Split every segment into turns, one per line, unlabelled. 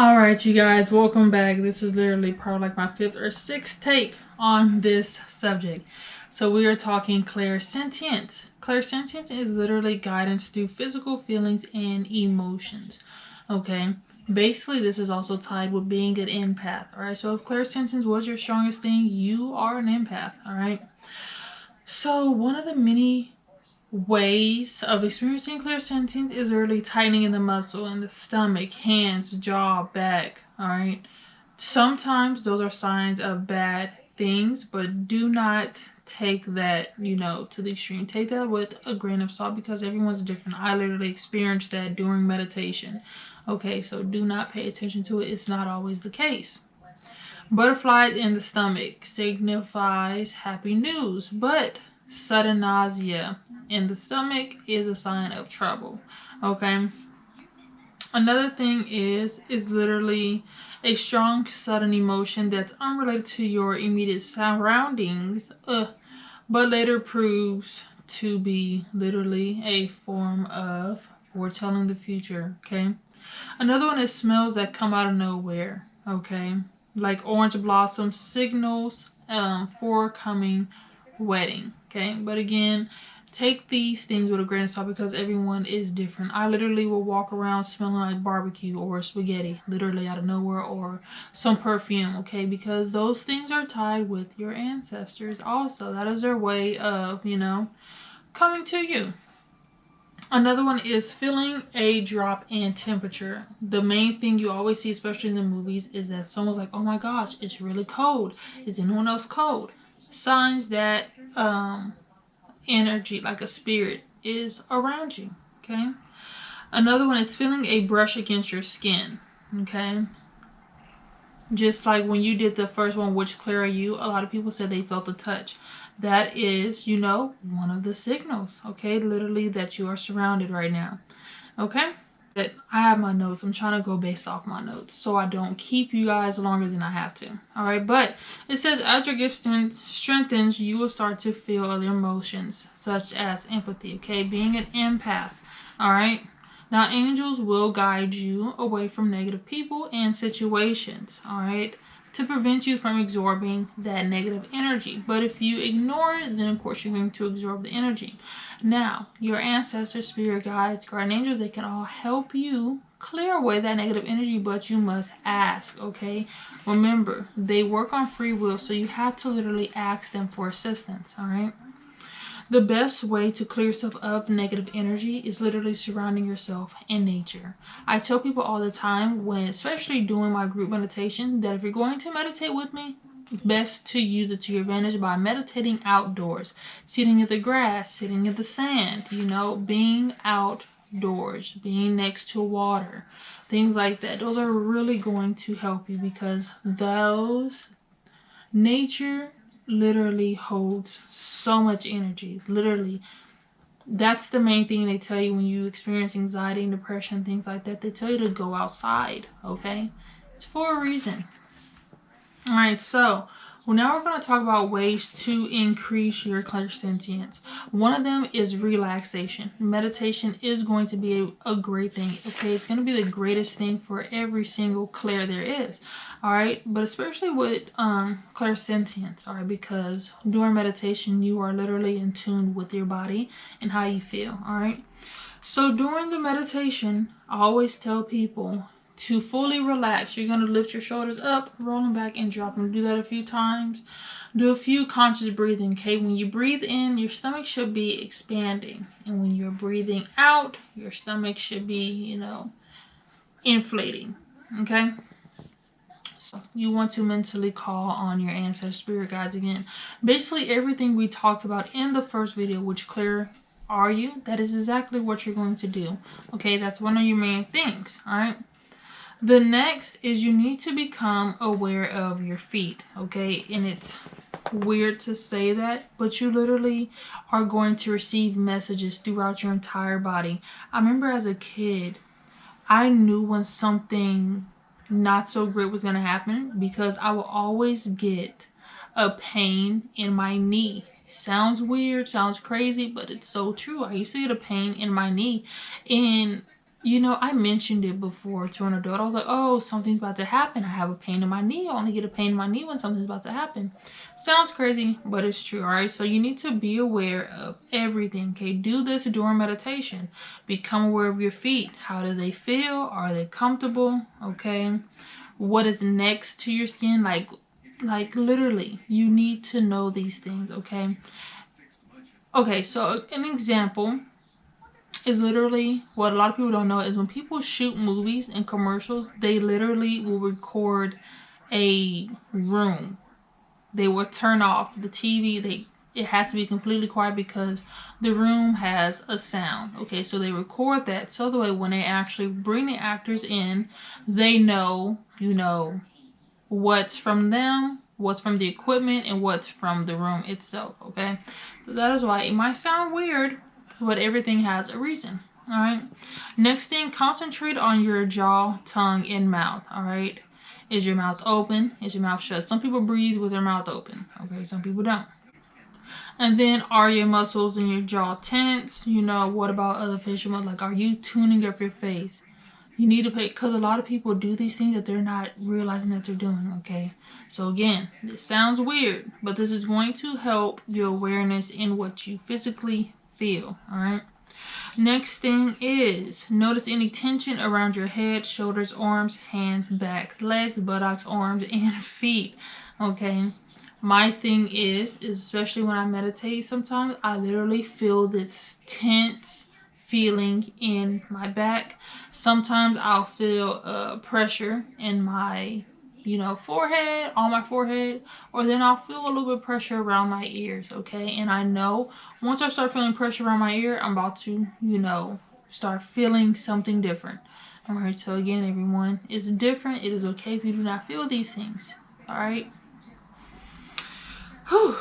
Alright, you guys, welcome back. This is literally probably like my 5th or 6th take on this subject. So we are talking clairsentience. Clairsentience is literally guidance through physical feelings and emotions. Okay, basically this is also tied with being an empath. Alright, so if clairsentience was your strongest thing, you are an empath. Alright, so one of the many ways of experiencing clairsentience is really tightening in the muscle in the stomach, hands, jaw, back. All right, sometimes those are signs of bad things, but do not take that, to the extreme. Take that with a grain of salt because everyone's different. I literally experienced that during meditation. Okay, so do not pay attention to it. It's not always the case. Butterflies in the stomach signifies happy news, but sudden nausea in the stomach is a sign of trouble. Okay, another thing is literally a strong sudden emotion that's unrelated to your immediate surroundings, but later proves to be literally a form of foretelling the future. Okay, another one is smells that come out of nowhere. Okay, like orange blossom signals for coming wedding. Okay, but again, take these things with a grain of salt because everyone is different. I literally will walk around smelling like barbecue or spaghetti, literally out of nowhere, or some perfume. Okay, because those things are tied with your ancestors also. That is their way of, coming to you. Another one is feeling a drop in temperature. The main thing you always see, especially in the movies, is that someone's like, oh my gosh, it's really cold. Is anyone else cold? Signs that energy, like a spirit, is around you. Okay, another one is feeling a brush against your skin. Okay, just like when you did the first one, which clear are you, a lot of people said they felt a touch. That is, one of the signals. Okay, literally that you are surrounded right now. Okay, that I have my notes. I'm trying to go based off my notes so I don't keep you guys longer than I have to. All right, but it says as your gift strengthens, you will start to feel other emotions such as empathy. Okay, being an empath. All right, now angels will guide you away from negative people and situations. All right, to prevent you from absorbing that negative energy. But if you ignore it, then of course you're going to absorb the energy. Now, your ancestors, spirit guides, guardian angels, they can all help you clear away that negative energy, but you must ask, okay? Remember, they work on free will, so you have to literally ask them for assistance, all right? The best way to clear yourself of negative energy is literally surrounding yourself in nature. I tell people all the time, when especially doing my group meditation, that if you're going to meditate with me, best to use it to your advantage by meditating outdoors, sitting in the grass, sitting in the sand, being outdoors, being next to water, things like that. Those are really going to help you because nature literally holds so much energy. Literally, that's the main thing they tell you when you experience anxiety and depression, things like that. They tell you to go outside. Okay, it's for a reason. All right, so now we're going to talk about ways to increase your clairsentience. One of them is relaxation. Meditation is going to be a great thing. Okay, it's going to be the greatest thing for every single clair there is. All right, but especially with clairsentience. All right, because during meditation you are literally in tune with your body and how you feel. All right, so during the meditation, I always tell people to fully relax. You're going to lift your shoulders up, roll them back, and drop them. Do that a few times. Do a few conscious breathing, okay? When you breathe in, your stomach should be expanding. And when you're breathing out, your stomach should be, inflating, okay? So you want to mentally call on your ancestors, spirit guides again. Basically, everything we talked about in the first video, which clear are you, that is exactly what you're going to do, okay? That's one of your main things, all right? The next is you need to become aware of your feet, okay? And it's weird to say that, but you literally are going to receive messages throughout your entire body. I remember as a kid, I knew when something not so great was going to happen because I will always get a pain in my knee. Sounds weird, sounds crazy, but it's so true. I used to get a pain in my knee, and you know, I mentioned it before to an adult. I was like, oh, something's about to happen. I have a pain in my knee. I only get a pain in my knee when something's about to happen. Sounds crazy, but it's true, all right? So you need to be aware of everything, okay? Do this during meditation. Become aware of your feet. How do they feel? Are they comfortable, okay? What is next to your skin? Like literally, you need to know these things, okay? Okay, so an example is literally what a lot of people don't know is when people shoot movies and commercials, they literally will record a room. They will turn off the TV. It has to be completely quiet because the room has a sound. Okay, so they record that so the way when they actually bring the actors in, they know, you know, what's from them, what's from the equipment, and what's from the room itself. Okay, so that is why it might sound weird, but everything has a reason. All right, next thing, concentrate on your jaw, tongue, and mouth. All right, is your mouth open? Is your mouth shut? Some people breathe with their mouth open, okay, some people don't. And then, are your muscles in your jaw tense? You know, what about other facial muscles? Like, are you tuning up your face? You need to pay, because a lot of people do these things that they're not realizing that they're doing, okay? So again, this sounds weird, but this is going to help your awareness in what you physically feel, all right? Next thing is, notice any tension around your head, shoulders, arms, hands, back, legs, buttocks, arms, and feet, okay? My thing is especially when I meditate sometimes, I literally feel this tense feeling in my back. Sometimes I'll feel pressure in my, you know, forehead, on my forehead, or then I'll feel a little bit of pressure around my ears, okay? And I know once I start feeling pressure around my ear, I'm about to, you know, start feeling something different. All right, so again, everyone, it's different. It is okay if you do not feel these things, all right? Whew.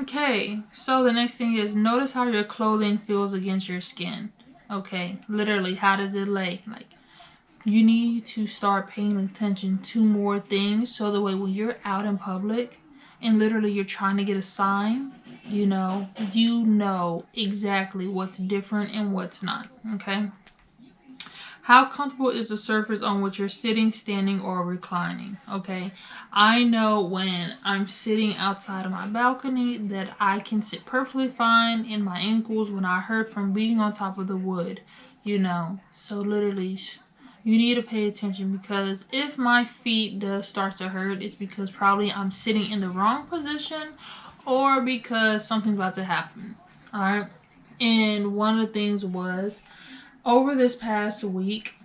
Okay, so the next thing is notice how your clothing feels against your skin. Okay, literally, how does it lay? Like, you need to start paying attention to more things so the way when you're out in public and literally you're trying to get a sign, you know exactly what's different and what's not, okay? How comfortable is the surface on which you're sitting, standing, or reclining? Okay, I know when I'm sitting outside of my balcony that I can sit perfectly fine in my ankles when I hurt from being on top of the wood, you know. So literally, you need to pay attention because if my feet does start to hurt, it's because probably I'm sitting in the wrong position or because something's about to happen, all right? And one of the things was, over this past week,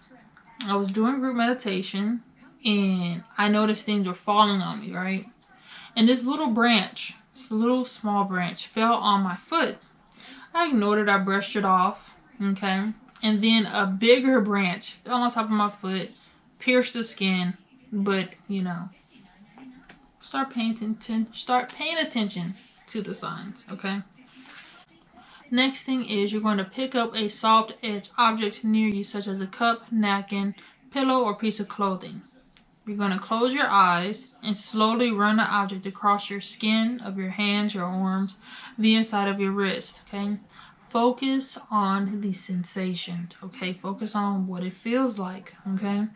I was doing group meditation and I noticed things were falling on me, right? And this little branch, this little small branch, fell on my foot. I ignored it, I brushed it off, okay? And then a bigger branch fell on top of my foot, pierced the skin, but, you know, start paying attention to the signs, okay? Next thing is you're going to pick up a soft edge object near you, such as a cup, napkin, pillow, or piece of clothing. You're going to close your eyes and slowly run the object across your skin of your hands, your arms, the inside of your wrist, okay? Focus on the sensations, okay? Focus on what it feels like, okay?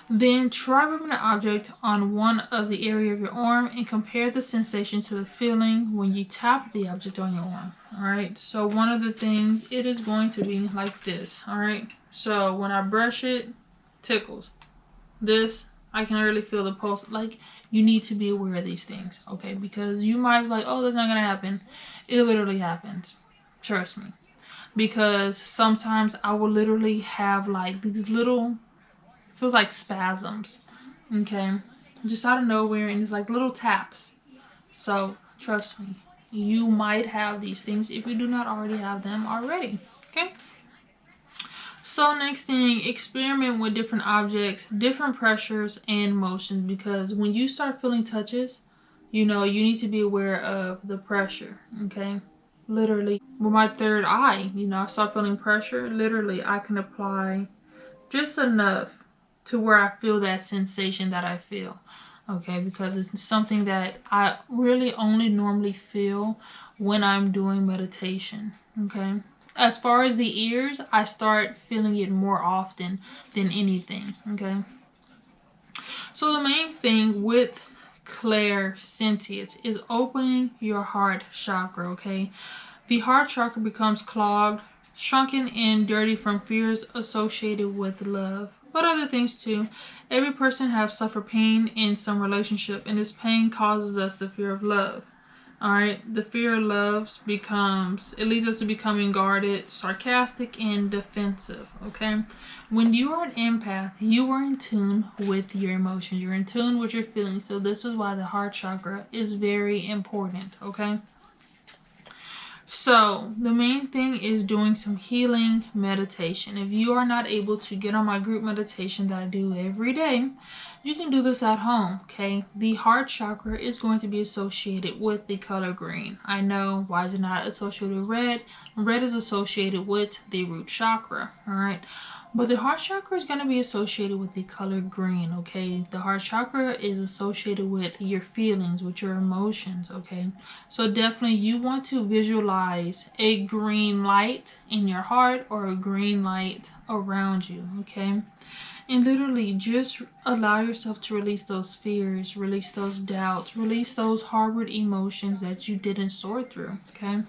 Then try rubbing the object on one of the area of your arm and compare the sensation to the feeling when you tap the object on your arm. Alright, so one of the things, it is going to be like this. Alright, so when I brush it, tickles. This, I can really feel the pulse. Like, you need to be aware of these things, okay? Because you might be like, oh, that's not going to happen. It literally happens. Trust me. Because sometimes I will literally have like these little, feels like spasms, okay, just out of nowhere, and it's like little taps. So trust me, you might have these things if you do not already have them already, okay? So next thing, experiment with different objects, different pressures and motions, because when you start feeling touches, you know, you need to be aware of the pressure, okay? Literally, with my third eye, you know, I start feeling pressure. Literally, I can apply just enough to where I feel that sensation that I feel, okay? Because it's something that I really only normally feel when I'm doing meditation, okay? As far as the ears, I start feeling it more often than anything, okay? So the main thing with clairsentience is opening your heart chakra, okay? The heart chakra becomes clogged, shrunken, and dirty from fears associated with love, but other things too. Every person has suffered pain in some relationship, and this pain causes us the fear of love. Alright, the fear of love it leads us to becoming guarded, sarcastic, and defensive, okay? When you are an empath, you are in tune with your emotions. You're in tune with your feelings. So this is why the heart chakra is very important, okay? So the main thing is doing some healing meditation. If you are not able to get on my group meditation that I do every day, you can do this at home, okay? The heart chakra is going to be associated with the color green. I know, why is it not associated with red? Red is associated with the root chakra, all right? But the heart chakra is going to be associated with the color green, okay? The heart chakra is associated with your feelings, with your emotions, okay? So definitely you want to visualize a green light in your heart or a green light around you, okay? And literally just allow yourself to release those fears, release those doubts, release those harbored emotions that you didn't sort through, okay?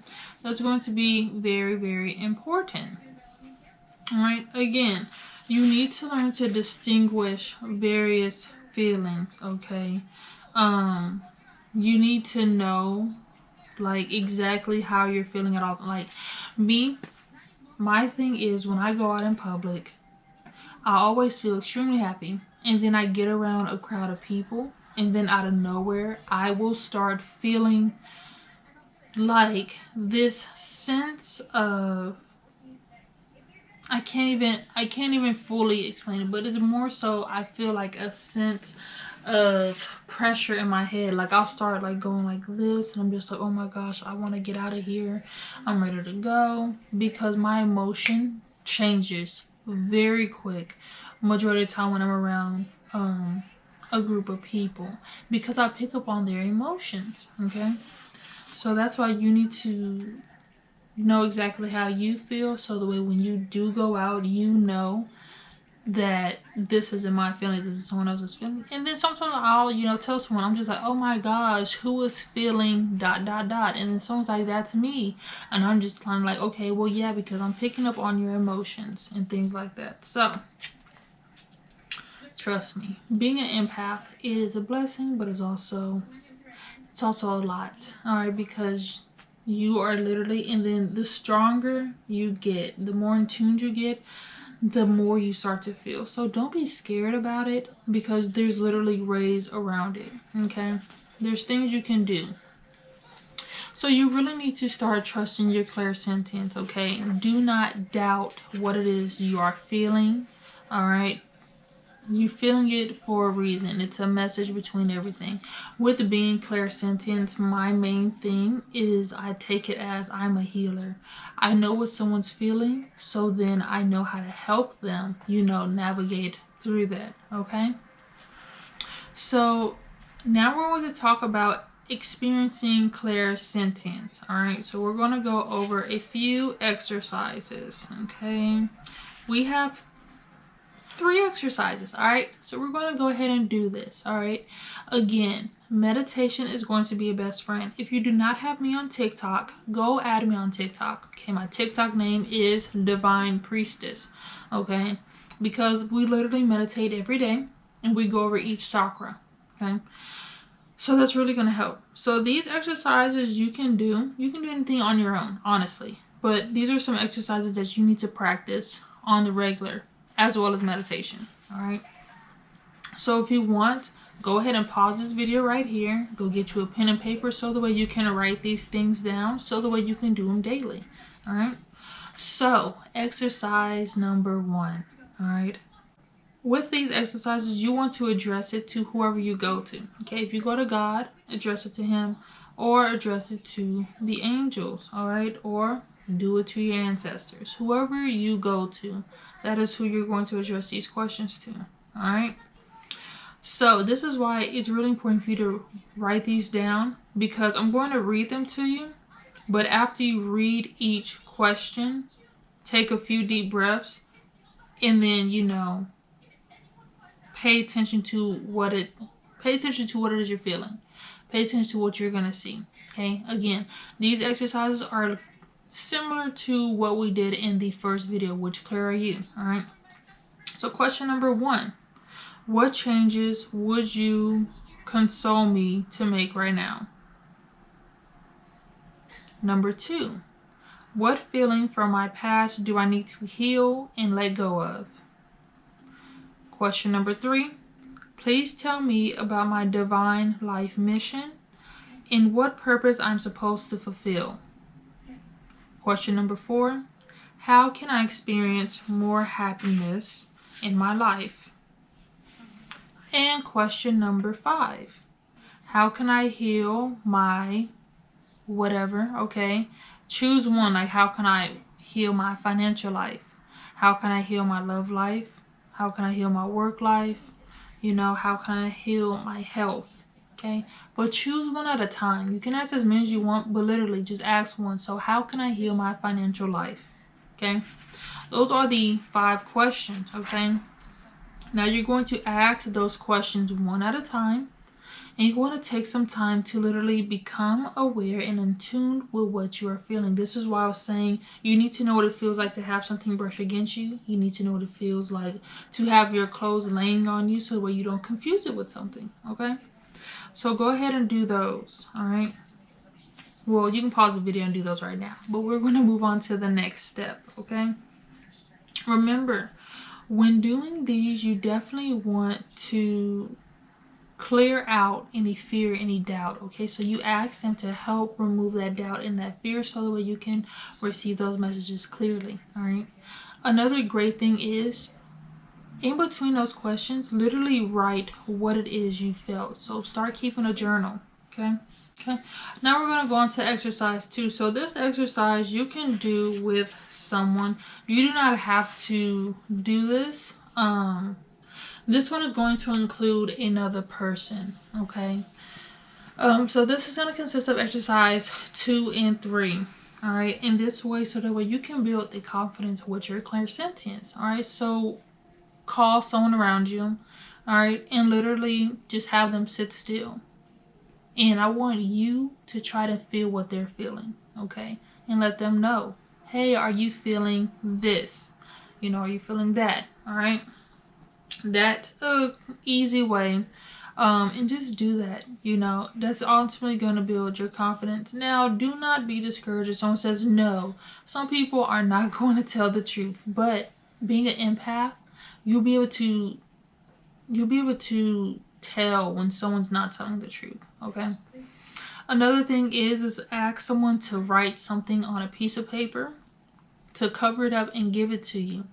That's going to be very, very important. Alright, again, you need to learn to distinguish various feelings, okay? You need to know, like, exactly how you're feeling at all. Like, my thing is, when I go out in public, I always feel extremely happy, and then I get around a crowd of people, and then out of nowhere, I will start feeling like this sense of, I can't even fully explain it, but it's more so I feel like a sense of pressure in my head. Like I'll start like going like this, and I'm just like, oh my gosh, I want to get out of here. I'm ready to go, because my emotion changes very quick majority of the time when I'm around a group of people, because I pick up on their emotions, okay? So that's why you need to know exactly how you feel, so the way when you do go out, you know that this isn't my feeling, this is someone else's feeling. And then sometimes I'll tell someone, I'm just like, oh my gosh, who is feeling ... and then someone's like, that's me, and I'm just kind of like, okay, well yeah, because I'm picking up on your emotions and things like that. So trust me, being an empath is a blessing, but it's also a lot, all right? Because you are literally, and then the stronger you get, the more in tune you get, the more you start to feel. So don't be scared about it, because there's literally ways around it, okay? There's things you can do. So you really need to start trusting your clairsentience, okay? Do not doubt what it is you are feeling, all right? You're feeling it for a reason. It's a message between everything. With being clairsentient, my main thing is I take it as I'm a healer. I know what someone's feeling, so then I know how to help them, navigate through that, okay? So now we're going to talk about experiencing clairsentience, all right? So we're going to go over a few exercises, okay? We have 3 exercises, all right? So we're going to go ahead and do this, all right? Again, meditation is going to be a best friend. If you do not have me on TikTok, go add me on TikTok, okay? My TikTok name is Divine Priestess, okay? Because we literally meditate every day, and we go over each chakra, okay? So that's really going to help. So these exercises you can do anything on your own, honestly. But these are some exercises that you need to practice on the regular, as well as meditation, all right? So if you want, go ahead and pause this video right here. Go get you a pen and paper, so the way you can write these things down, so the way you can do them daily, all right? So exercise number 1, all right? With these exercises, you want to address it to whoever you go to, okay? If you go to God, address it to him, or address it to the angels, all right? Or do it to your ancestors. Whoever you go to, that is who you're going to address these questions to, all right? So this is why it's really important for you to write these down, because I'm going to read them to you, but after you read each question, take a few deep breaths, and then, you know, pay attention to what it is you're feeling. Pay attention to what you're going to see. Okay, again, these exercises are similar to what we did in the first video. Which clear are you? All right. So question number 1, what changes would you console me to make right now? Number 2, what feeling from my past do I need to heal and let go of? Question number 3, please tell me about my divine life mission and what purpose I'm supposed to fulfill. Question number 4, how can I experience more happiness in my life? And question number 5, how can I heal my whatever? Okay, choose one. Like, how can I heal my financial life? How can I heal my love life? How can I heal my work life? You know, how can I heal my health? Okay, but choose one at a time. You can ask as many as you want, but literally just ask one. So how can I heal my financial life? Okay, those are the 5 questions. Okay, now you're going to ask those questions one at a time, and you want to take some time to literally become aware and in tune with what you are feeling. This is why I was saying you need to know what it feels like to have something brush against you. You need to know what it feels like to have your clothes laying on you, so that way you don't confuse it with something. Okay, so go ahead and do those. All right, well, you can pause the video and do those right now, but we're going to move on to the next step. Okay, remember, when doing these, you definitely want to clear out any fear, any doubt. Okay, so you ask them to help remove that doubt and that fear, so that way you can receive those messages clearly. All right, another great thing is, in between those questions, literally write what it is you felt. So start keeping a journal. Okay, now we're going to go on to exercise 2. So this exercise you can do with someone. You do not have to do this. This one is going to include another person. Okay, so this is going to consist of exercise 2 and 3. All right, in this way, so that way you can build the confidence with your clairsentience. All right, so call someone around you. All right, and literally just have them sit still, and I want you to try to feel what they're feeling. Okay, and let them know, hey, are you feeling this? You know, are you feeling that? All right, that's a easy way, and just do that. You know, that's ultimately going to build your confidence. Now, do not be discouraged if someone says no. Some people are not going to tell the truth, but being an empath, you'll be able to tell when someone's not telling the truth. Okay, another thing is ask someone to write something on a piece of paper, to cover it up and give it to you.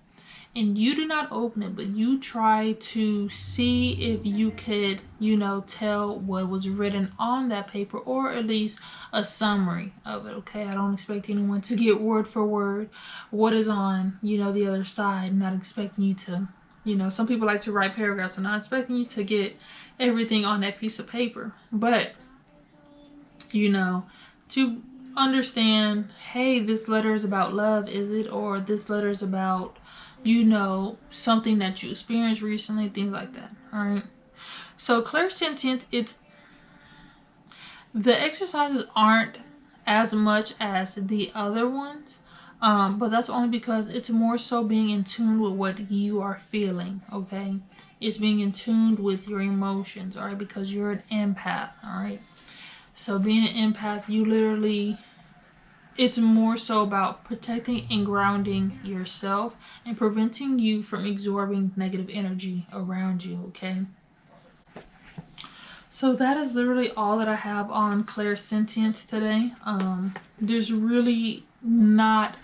And you do not open it, but you try to see if you could, you know, tell what was written on that paper, or at least a summary of it. Okay, I don't expect anyone to get word for word what is on, you know, the other side. I'm not expecting you to, you know, some people like to write paragraphs. I'm not expecting you to get everything on that piece of paper, but, you know, to understand, hey, this letter is about love, is it? Or this letter is about, you know, something that you experienced recently, things like that. All right, so clairsentient, the exercises aren't as much as the other ones, but that's only because it's more so being in tune with what you are feeling. Okay, it's being in tune with your emotions. All right, because you're an empath. All right, so being an empath, you literally, it's more so about protecting and grounding yourself and preventing you from absorbing negative energy around you. Okay, so that is literally all that I have on clairsentience today. There's really not,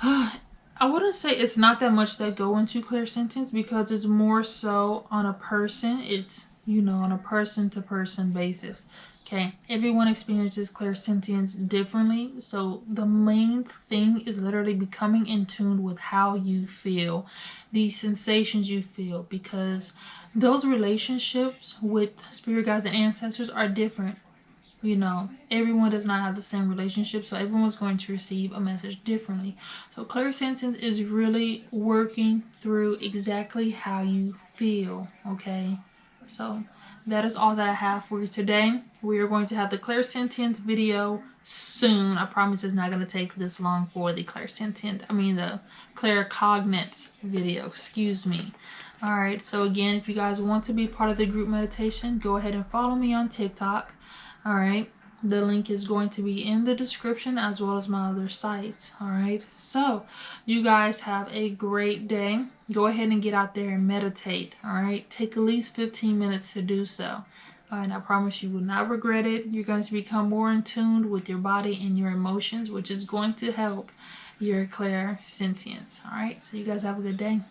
I wouldn't say it's not that much that go into clairsentience, because it's more so on a person. It's, you know, on a person to person basis. Okay, everyone experiences clairsentience differently, so the main thing is literally becoming in tune with how you feel, the sensations you feel, because those relationships with spirit guides and ancestors are different. You know, everyone does not have the same relationship, so everyone's going to receive a message differently. So clairsentience is really working through exactly how you feel, okay? So that is all that I have for you today. We are going to have the clairsentience video soon. I promise it's not going to take this long for the the claircognate video, excuse me. Alright, so again, if you guys want to be part of the group meditation, go ahead and follow me on TikTok. Alright, the link is going to be in the description as well as my other sites. Alright, so you guys have a great day. Go ahead and get out there and meditate. Alright, take at least 15 minutes to do so. And I promise you will not regret it. You're going to become more in tune with your body and your emotions, which is going to help your clairsentience. Alright, so you guys have a good day.